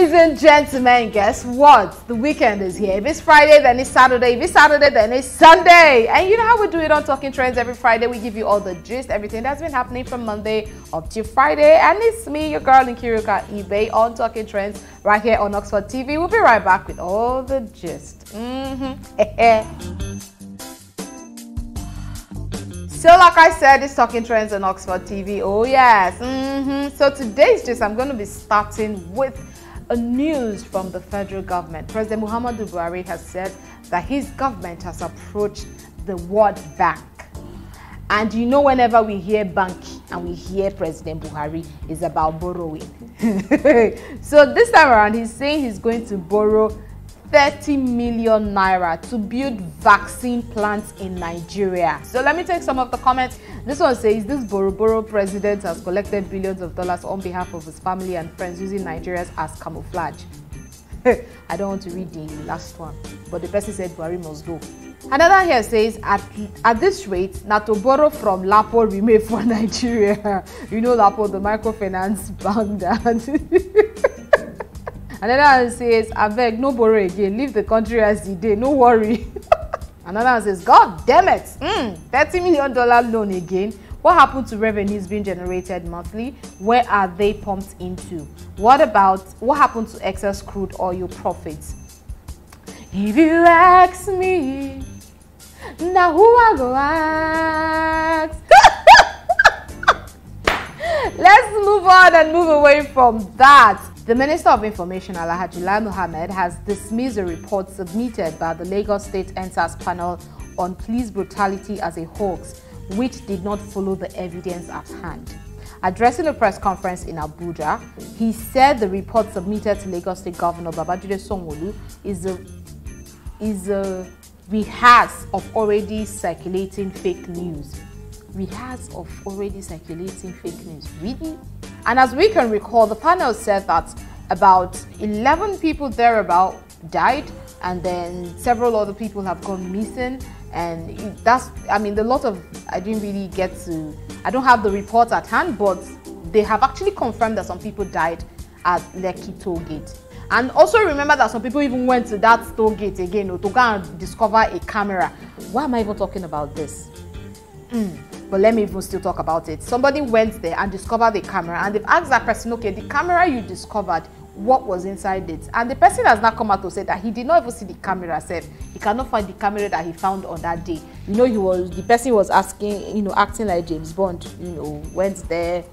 Ladies and gentlemen, guess what? The weekend is here. If it's Friday, then it's Saturday. If it's Saturday, then it's Sunday. And you know how we do it on Talking Trends every Friday. We give you all the gist, everything that's been happening from Monday up to Friday. And it's me, your girl in KYARI, on Talking Trends, right here on Oxford TV. We'll be right back with all the gist. So like I said, it's Talking Trends on Oxford TV. Oh yes. So today's gist, I'm going to be starting with a news from the federal government. President Muhammadu Buhari has said that his government has approached the World Bank. And you know, whenever we hear bank and we hear President Buhari, it's about borrowing. So this time around, he's saying he's going to borrow 30 million naira to build vaccine plants in Nigeria. So let me take some of the comments. This one says, this Boro president has collected billions of dollars on behalf of his family and friends using Nigerians as camouflage. I don't want to read the last one, but the person said Buhari must go. Another here says, at this rate, not to borrow from Lapo remain for Nigeria. You know Lapo, the microfinance bank that. Another one says, I beg, no borrow again, leave the country as it did, no worry. Another one says, God damn it, $30 million loan again. What happened to revenues being generated monthly? Where are they pumped into? What happened to excess crude oil profits? If you ask me, now who I go ask? Let's move on and move away from that. The Minister of Information, Alhaji Lai Mohammed, has dismissed a report submitted by the Lagos State NSAS panel on police brutality as a hoax, which did not follow the evidence at hand. Addressing a press conference in Abuja, he said the report submitted to Lagos State Governor Babajide Sanwo-Olu is a rehash of already circulating fake news. Rehash of already circulating fake news. Really? And as we can recall, the panel said that about 11 people thereabout died, and then several other people have gone missing. And that's, I mean, I didn't really get to, I don't have the report at hand, but they have actually confirmed that some people died at Lekki toll gate. And also remember that some people even went to that toll gate again to go and discover a camera. Why am I even talking about this? But let me even still talk about it. Somebody went there and discovered the camera, and they've asked that person, okay, the camera you discovered, what was inside it? And the person has not come out to say that he did not even see the camera itself. He cannot find the camera that he found on that day. You know, the person was asking, you know, acting like James Bond, you know, went there,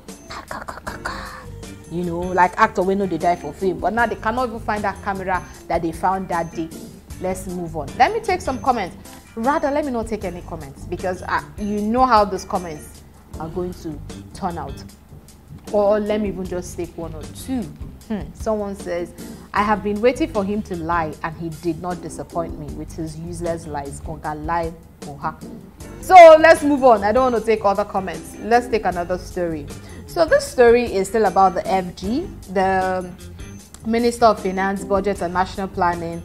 you know, like actor when they die for fame. But now they cannot even find that camera that they found that day. Let's move on. Let me take some comments. Rather, let me not take any comments, because you know how those comments are going to turn out. Or let me even just take one or two. Someone says, I have been waiting for him to lie and he did not disappoint me with his useless lies. Lie, moha. So let's move on. I don't want to take other comments. Let's take another story. So this story is still about the FG, the Minister of Finance, Budget and National Planning,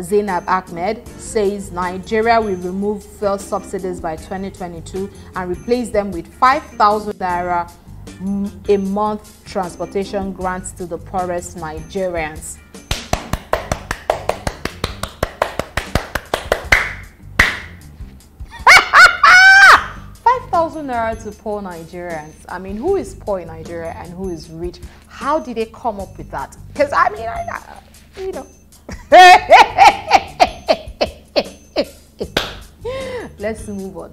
Zainab Ahmed, says Nigeria will remove fuel subsidies by 2022 and replace them with 5,000 naira a month transportation grants to the poorest Nigerians. $5,000 to poor Nigerians. I mean, who is poor in Nigeria and who is rich? How did they come up with that? Because I mean, you know. Let's move on.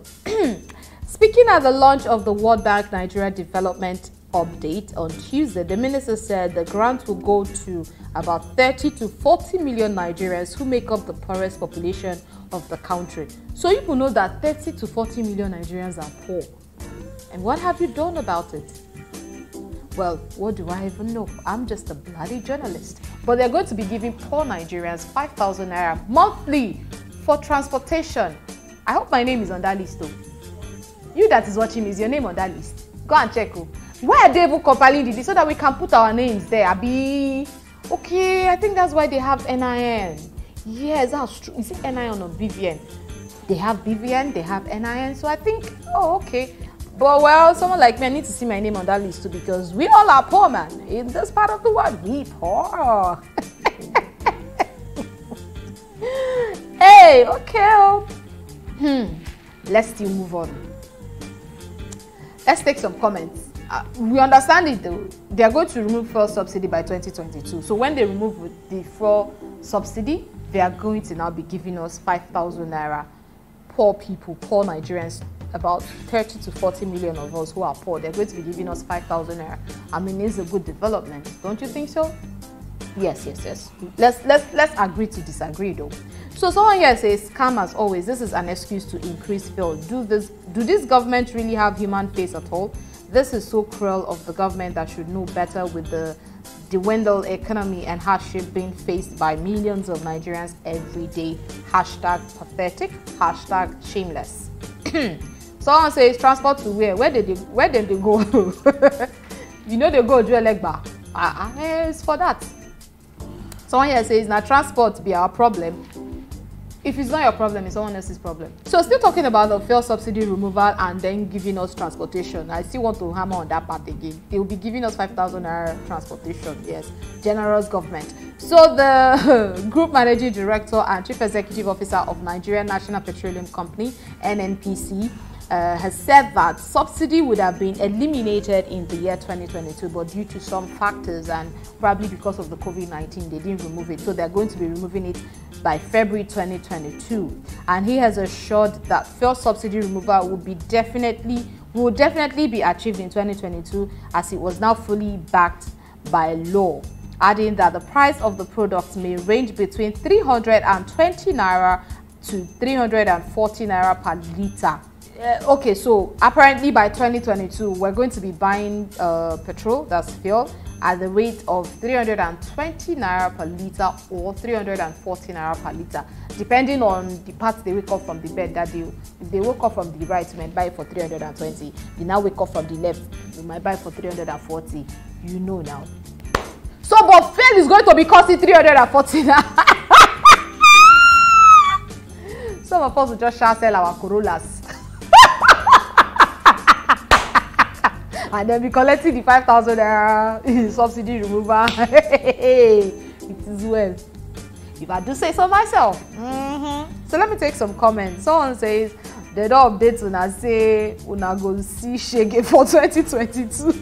Speaking at the launch of the World Bank Nigeria Development Update on Tuesday, the minister said the grant will go to about 30 to 40 million Nigerians who make up the poorest population of the country. So you know that 30 to 40 million Nigerians are poor. And what have you done about it? Well, what do I even know? I'm just a bloody journalist. But they're going to be giving poor Nigerians 5,000 naira monthly for transportation. I hope my name is on that list though. You that is watching me, is your name on that list? Go and check. Why are they even compiling this so that we can put our names there? Abi? Okay, I think that's why they have NIN. Yes, that's true. Is it NIN or BVN? They have BVN, they have NIN. So I think, oh, okay. But well, someone like me, I need to see my name on that list too, because we all are poor, man. In this part of the world, we poor. Hey, okay. Let's still move on. Let's take some comments. We understand it though. They are going to remove fuel subsidy by 2022. So when they remove the fuel subsidy, they are going to now be giving us 5,000 naira. Poor people, poor Nigerians, about 30 to 40 million of us who are poor, they're going to be giving us 5,000 naira. I mean, it's a good development, don't you think so? Yes. Let's agree to disagree though. So someone here says, scam as always, this is an excuse to increase fuel. Do this government really have human face at all? This is so cruel of the government that should know better with the dwindled economy and hardship being faced by millions of Nigerians every day. Hashtag pathetic, hashtag shameless. Someone says, transport to where? Where did they go? You know they go to Elegba. It's for that. Someone here says, now transport be our problem. If it's not your problem, it's someone else's problem. So still talking about the fuel subsidy removal and then giving us transportation. I still want to hammer on that part again. They will be giving us 5,000 naira transportation. Yes, generous government. So the Group Managing Director and Chief Executive Officer of Nigerian National Petroleum Company, NNPC, has said that subsidy would have been eliminated in the year 2022, but due to some factors and probably because of the COVID-19, they didn't remove it. So they're going to be removing it by February 2022. And he has assured that fuel subsidy removal will definitely be achieved in 2022, as it was now fully backed by law, adding that the price of the products may range between 320 naira to 340 naira per litre. Okay, so apparently by 2022, we're going to be buying petrol, that's fuel, at the rate of 320 naira per litre or 340 naira per litre, depending on the parts they wake up from the bed that day. If they woke up from the right, we might buy it for 320. They now wake up from the left, we might buy it for 340. You know now. So, but fuel is going to be costing 340 naira. Some of us will just shall sell our Corollas. And then be collecting the 5,000 naira subsidy removal. It is well. If I do say so myself. So let me take some comments. Someone says, they don't update una say una go see shege for 2022.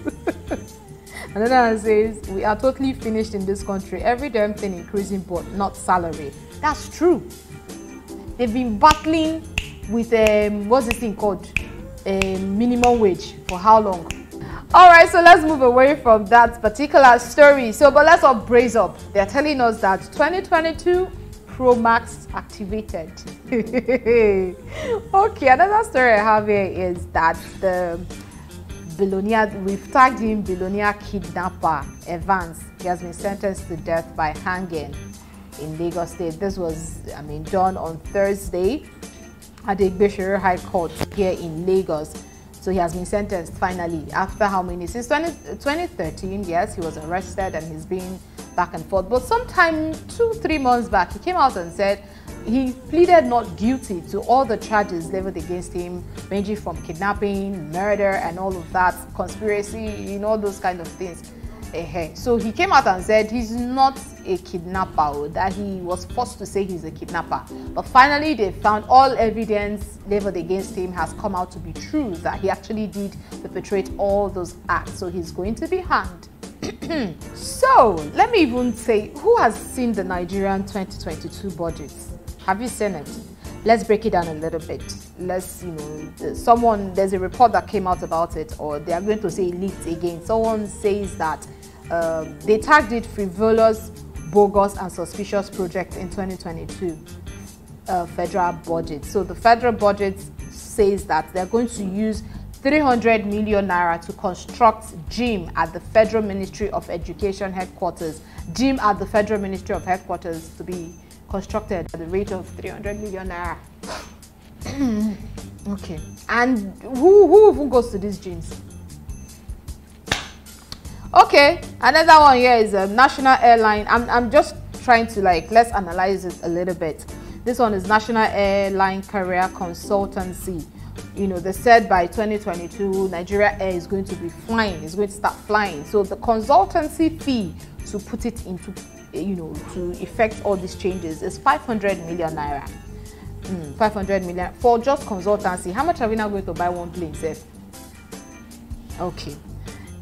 Another one says, we are totally finished in this country. Every damn thing increasing, but not salary. That's true. They've been battling with what's this thing called? Minimum wage for how long? All right, so let's move away from that particular story. But let's all brace up. They're telling us that 2022 Pro Max activated. Okay, another story I have here is that the billionaire, we've tagged him billionaire kidnapper Evans. He has been sentenced to death by hanging in Lagos State. This was, done on Thursday at the Igbeshire High Court here in Lagos. So he has been sentenced finally after how many? Since 2013, yes, he was arrested and he's been back and forth. But sometime 2-3 months back, he came out and said he pleaded not guilty to all the charges leveled against him, ranging from kidnapping, murder, and all of that, conspiracy, all those kind of things. So he came out and said he's not a kidnapper, that he was forced to say he's a kidnapper. But finally, they found all evidence leveled against him has come out to be true, that he actually did perpetrate all those acts. So he's going to be hanged. So let me even say, who has seen the Nigerian 2022 budget? Have you seen it? Let's break it down a little bit. There's a report that came out about it, or they are going to say leaked again. Someone says that they tagged it frivolous, bogus, and suspicious project in 2022 federal budget. So the federal budget says that they're going to use 300 million naira to construct gym at the Federal Ministry of Education headquarters. Gym at the Federal Ministry of Headquarters to be constructed at the rate of 300 million naira. Okay, and who even goes to these gyms? Okay, another one here is a national airline. I'm just trying to let's analyze it a little bit. This one is National Airline Carrier Consultancy You know, they said by 2022, Nigeria Air is going to be flying, is going to start flying. So the consultancy fee to put it into, you know, to effect all these changes is 500 million naira. 500 million for just consultancy. How much are we now going to buy one plane, Seth? Okay.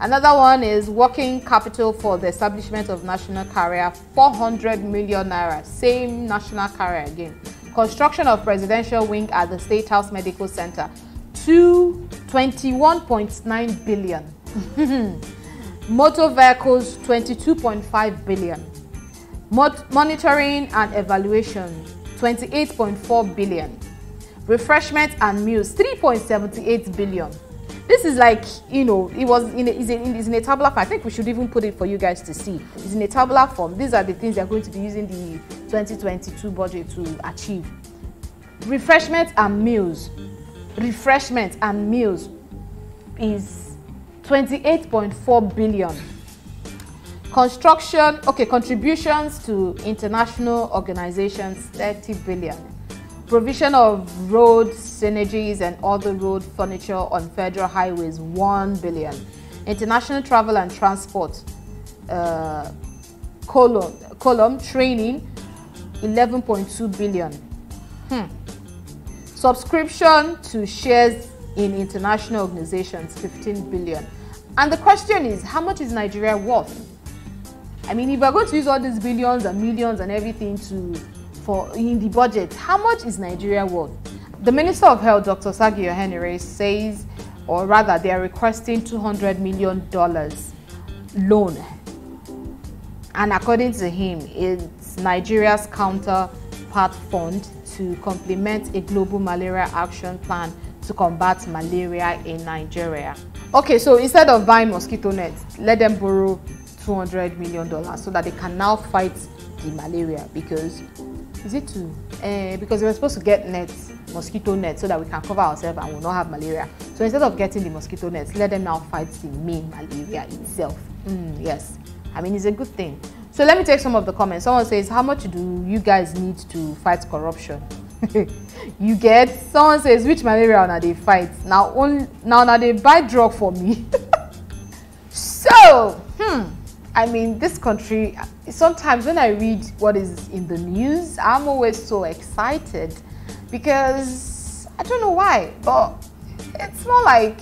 Another one is working capital for the establishment of national carrier, 400 million naira. Same national carrier again. Construction of presidential wing at the State House Medical Center, 21.9 billion. Motor vehicles, 22.5 billion. Monitoring and evaluation, 28.4 billion. Refreshment and meals, 3.78 billion. This is like, you know, it was it's in a tabular form. I think we should even put it for you guys to see. It's in a tabular form. These are the things they're going to be using the 2022 budget to achieve. Refreshment and meals. Refreshment and meals is 28.4 billion. Construction, okay, contributions to international organizations, 30 billion. Provision of road synergies and other road furniture on federal highways, 1 billion. International travel and transport, column training, 11.2 billion. Subscription to shares in international organizations, 15 billion. And the question is, how much is Nigeria worth? I mean, if we're going to use all these billions and millions and everything in the budget, how much is Nigeria worth? The Minister of Health, Dr. Sagio Henry, says, or rather, they are requesting $200 million loan. And according to him, it's Nigeria's counterpart fund to complement a global malaria action plan to combat malaria in Nigeria. Okay, so instead of buying mosquito nets, let them borrow $200 million so that they can now fight the malaria. Because because we were supposed to get nets, mosquito nets, so that we can cover ourselves and will not have malaria. So instead of getting the mosquito nets, let them now fight the main malaria itself. Yes, I mean, it's a good thing. So let me take some of the comments. Someone says, how much do you guys need to fight corruption? You get, someone says, which malaria now they fight? Now they buy drug for me. So, I mean, this country, sometimes when I read what is in the news, I'm always so excited because I don't know why, but it's more like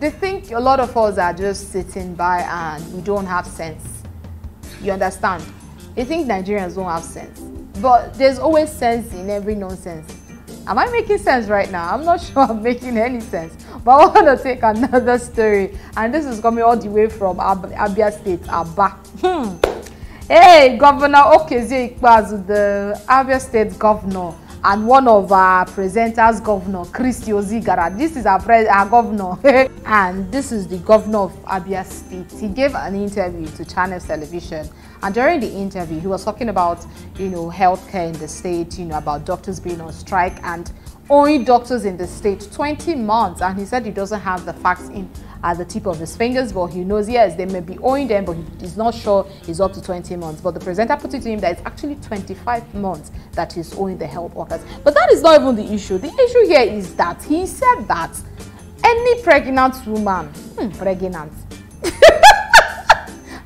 they think a lot of us are just sitting by and we don't have sense. You understand? They think Nigerians don't have sense, but there's always sense in every nonsense. Am I making sense right now? I'm not sure I'm making any sense. But I want to take another story. And this is coming all the way from Abia State, Aba. Hey, Governor Okezie Ikpeazu, the Abia State governor, and one of our presenters, Governor Chris Yozigara. This is our governor. And this is the governor of Abia State. He gave an interview to Channels Television. And during the interview, he was talking about, you know, healthcare in the state, you know, about doctors being on strike and owing doctors in the state 20 months. And he said he doesn't have the facts at the tip of his fingers, but he knows, yes, they may be owing them, but he's not sure it's up to 20 months. But the presenter put it to him that it's actually 25 months that he's owing the health workers. But that is not even the issue. The issue here is that he said that any pregnant woman,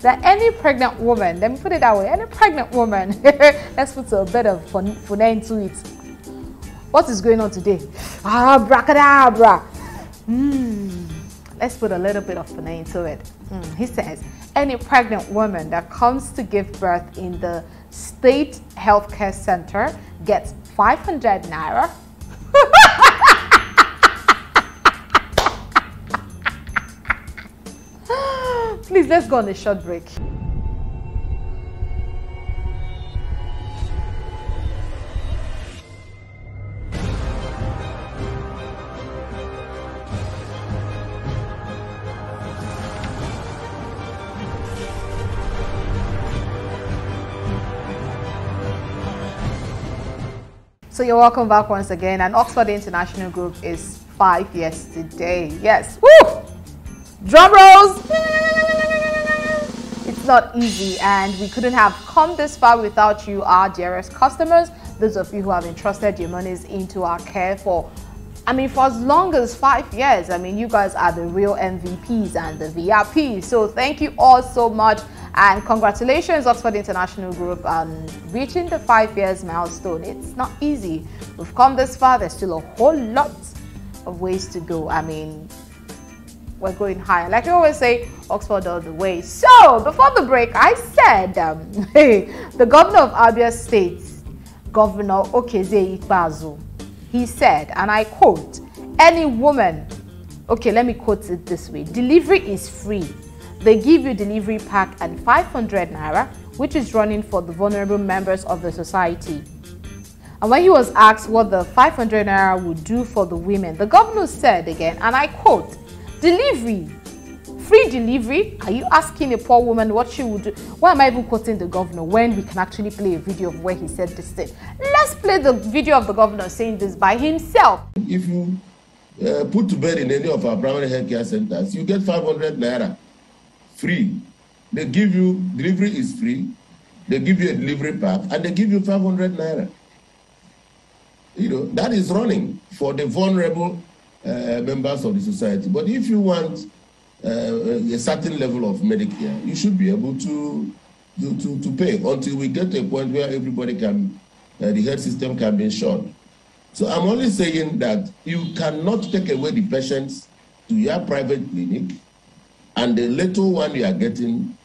that any pregnant woman, let me put it that way, any pregnant woman, let's put a bit of fun into it. What is going on today? Abracadabra. Let's put a little bit of fun into it. He says, any pregnant woman that comes to give birth in the state healthcare center gets 500 naira. Please, let's go on a short break. So you're welcome back once again. And Oxford International Group is 5 years today. Yes. Woo! Drum rolls! It's not easy, and we couldn't have come this far without you, our dearest customers, those of you who have entrusted your monies into our care for I mean, for as long as 5 years. I mean, you guys are the real MVPs and the VIPs. So thank you all so much. And congratulations, Oxford International Group, on reaching the 5 years milestone. It's not easy. We've come this far. There's still a whole lot of ways to go. I mean, we're going higher. Like we always say, Oxford all the way. So before the break, I said, the governor of Abia State, Governor Okezie Ikpeazu, he said, and I quote, any woman, okay, let me quote it this way, delivery is free. They give you delivery pack and 500 naira, which is running for the vulnerable members of the society. And when he was asked what the 500 naira would do for the women, the governor said again, and I quote, delivery, free delivery? Are you asking a poor woman what she would do? Why am I even quoting the governor when we can actually play a video of where he said this thing? Let's play the video of the governor saying this by himself. If you put to bed in any of our primary health care centers, you get 500 naira free. They give you, delivery is free. They give you a delivery pack and they give you 500 naira. You know, that is running for the vulnerable members of the society. But if you want a certain level of Medicare, you should be able to pay until we get to a point where everybody can, the health system can be insured. So I'm only saying that you cannot take away the patients to your private clinic, and the little one you are getting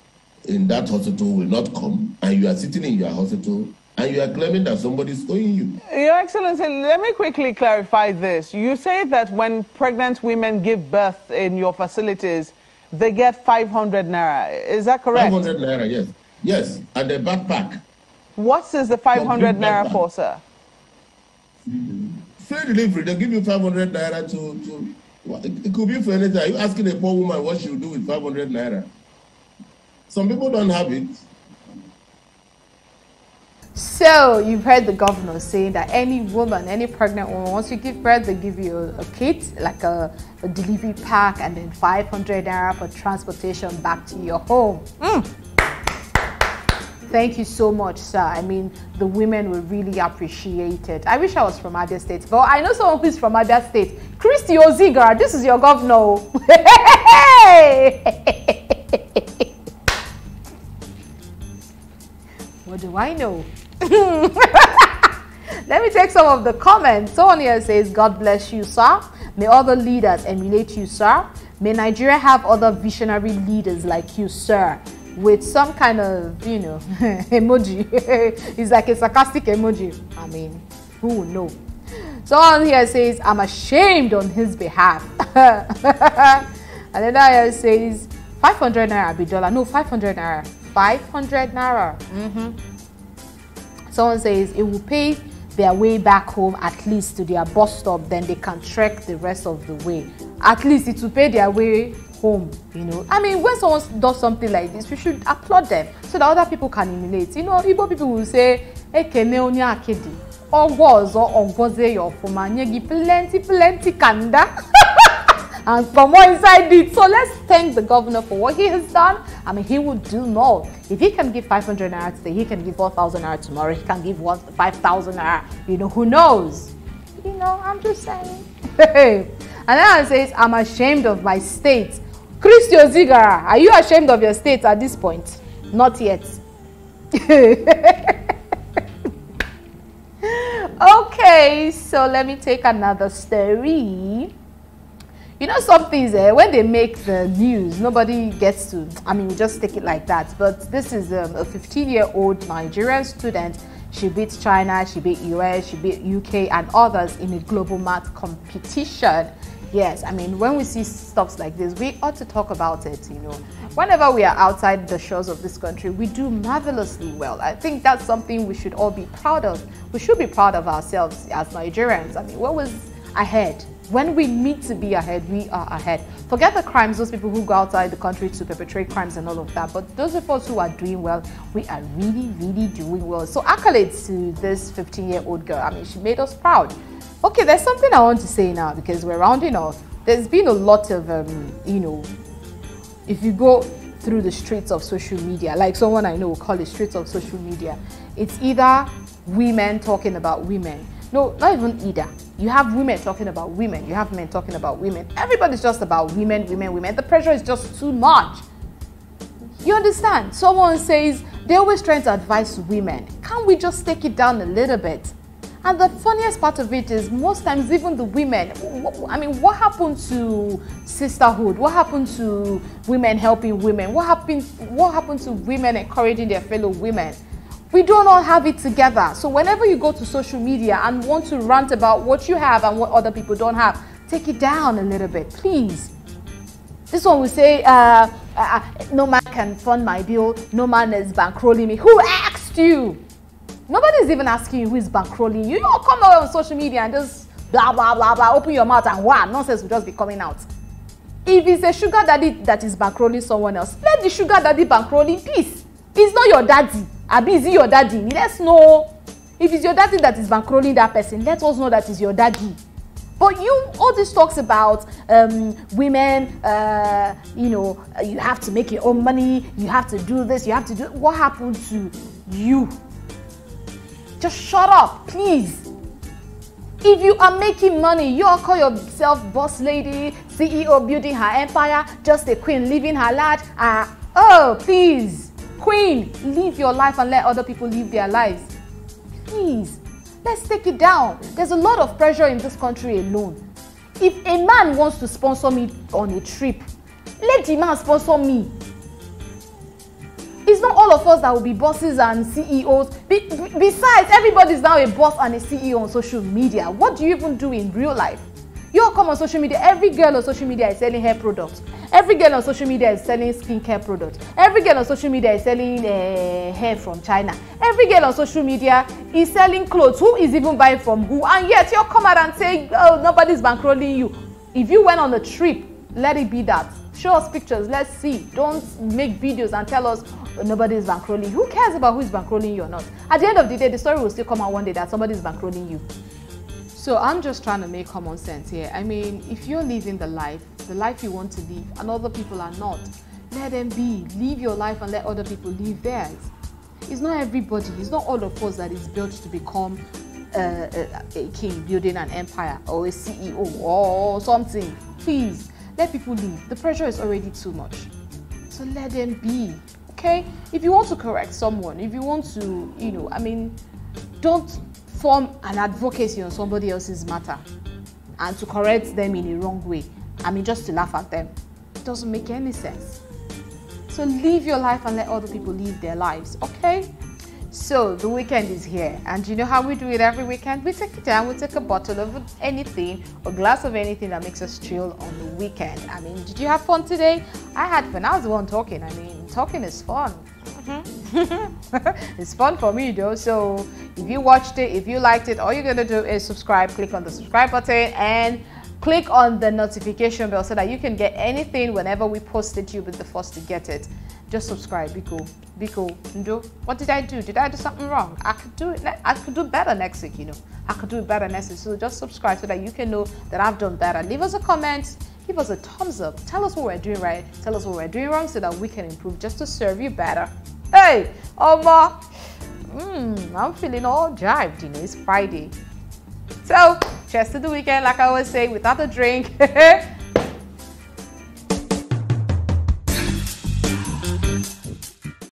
in that hospital will not come, and you are sitting in your hospital and you are claiming that somebody is owing you. Your Excellency, let me quickly clarify this. You say that when pregnant women give birth in your facilities, they get 500 naira. Is that correct? 500 naira, yes. Yes, and the backpack. What is the 500 naira for, sir? Free delivery. They give you 500 naira to it could be for anything. Are you asking a poor woman what she will do with 500 naira? Some people don't have it. So you've heard the governor saying that any woman, any pregnant woman, once you give birth, they give you a kit, like a delivery pack, and then 500 naira for transportation back to your home. Thank you so much, sir. I mean, the women will really appreciate it. I wish I was from Abia State, but I know someone who's from Abia State. Christy Ozigar, this is your governor. What do I know? Let me take some of the comments. Someone here says, God bless you, sir. May other leaders emulate you, sir. May Nigeria have other visionary leaders like you, sir. With some kind of, you know, emoji. It's like a sarcastic emoji. I mean, who will know? Someone here says, I'm ashamed on his behalf. And another here says, 500 naira $1. No, 500 naira. 500 naira. Someone says it will pay their way back home, at least to their bus stop, then they can trek the rest of the way. At least it will pay their way home, you know. I mean, when someone does something like this, we should applaud them so that other people can emulate. You know, Igbo people will say, Ekene onya akedi, ogwozo ogwoze your foma, nyegi plenty kanda. And for more inside it. So let's thank the governor for what he has done. I mean, he will do more. If he can give 500 naira today, he can give 4,000 naira tomorrow. He can give 5,000 naira. You know, who knows? You know, I'm just saying. And then it says, I'm ashamed of my state. Christy Ozigara, are you ashamed of your state at this point? Not yet. Okay, so let me take another story. You know, some things, when they make the news, nobody gets to, I mean, we just take it like that. But this is a 15-year-old Nigerian student. She beat China, she beat US, she beat UK and others in a global math competition. Yes, I mean, when we see stuff like this, we ought to talk about it, you know. Whenever we are outside the shores of this country, we do marvelously well. I think that's something we should all be proud of. We should be proud of ourselves as Nigerians. I mean, what was ahead? When we need to be ahead, we are ahead. Forget the crimes, those people who go outside the country to perpetrate crimes and all of that. But those of us who are doing well, we are really doing well. So accolades to this 15-year-old girl. I mean, she made us proud. Okay, there's something I want to say now because we're rounding off. There's been a lot of, you know, if you go through the streets of social media, like someone I know will call it streets of social media, it's either women talking about women. No, not even either. You have women talking about women. You have men talking about women. Everybody's just about women, women, women. The pressure is just too much. You understand? Someone says they're always trying to advise women. Can't we just take it down a little bit? And the funniest part of it is most times even the women, I mean, what happened to sisterhood? What happened to women helping women? What happened to women encouraging their fellow women? We don't all have it together. So whenever you go to social media and want to rant about what you have and what other people don't have, take it down a little bit, please. This one will say, no man can fund my bill, no man is bankrolling me. Who asked you? Nobody's even asking you who is bankrolling you. You don't come out on social media and just blah, blah, blah, blah, open your mouth and wow, nonsense will just be coming out. If it's a sugar daddy that is bankrolling someone else, let the sugar daddy bankroll in peace. It's not your daddy. Abi, is it your daddy? Let's know. If it's your daddy that is bankrolling that person, let us know that is your daddy. But all this talks about women, you know, you have to make your own money, you have to do this, you have to do. What happened to you? Just shut up, please. If you are making money, you all call yourself boss lady, CEO building her empire, just a queen living her life. Oh, please, queen, live your life and let other people live their lives. Please, let's take it down. There's a lot of pressure in this country alone. If a man wants to sponsor me on a trip, let the man sponsor me. It's not all of us that will be bosses and CEOs. Besides, everybody's now a boss and a CEO on social media. What do you even do in real life? You all come on social media. Every girl on social media is selling hair products. Every girl on social media is selling skincare products. Every girl on social media is selling hair from China. Every girl on social media is selling clothes. Who is even buying from who? And yet you all come out and say, oh, nobody's bankrolling you. If you went on a trip, let it be that. Show us pictures, let's see. Don't make videos and tell us nobody is bankrolling. Who cares about who is bankrolling you or not? At the end of the day, the story will still come out one day that somebody is bankrolling you. So I'm just trying to make common sense here. I mean, if you're living the life you want to live, and other people are not, let them be. Live your life and let other people live theirs. It's not everybody, it's not all of us that is built to become a king building an empire or a CEO or something. Please. Let people live. The pressure is already too much. So let them be. Okay? If you want to correct someone, if you want to, you know, I mean, don't form an advocacy on somebody else's matter and to correct them in a wrong way. I mean, just to laugh at them. It doesn't make any sense. So live your life and let other people live their lives. Okay? So the weekend is here, and you know how we do it every weekend? We take it down, we take a bottle of anything, a glass of anything that makes us chill on the weekend. I mean, did you have fun today? I had fun. I was the one talking. I mean, talking is fun. It's fun for me though. So if you watched it, if you liked it, all you're gonna do is subscribe, click on the subscribe button and click on the notification bell so that you can get anything whenever we post it. You'll be the first to get it. Just subscribe. Be cool. What did I do? Did I do something wrong? I could do better next week, you know. I could do it better next week. So just subscribe so that you can know that I've done better. Leave us a comment. Give us a thumbs up. Tell us what we're doing right. Tell us what we're doing wrong so that we can improve just to serve you better. Hey, Oma. I'm feeling all jived, you know. It's Friday. So, cheers to the weekend, like I always say, without a drink.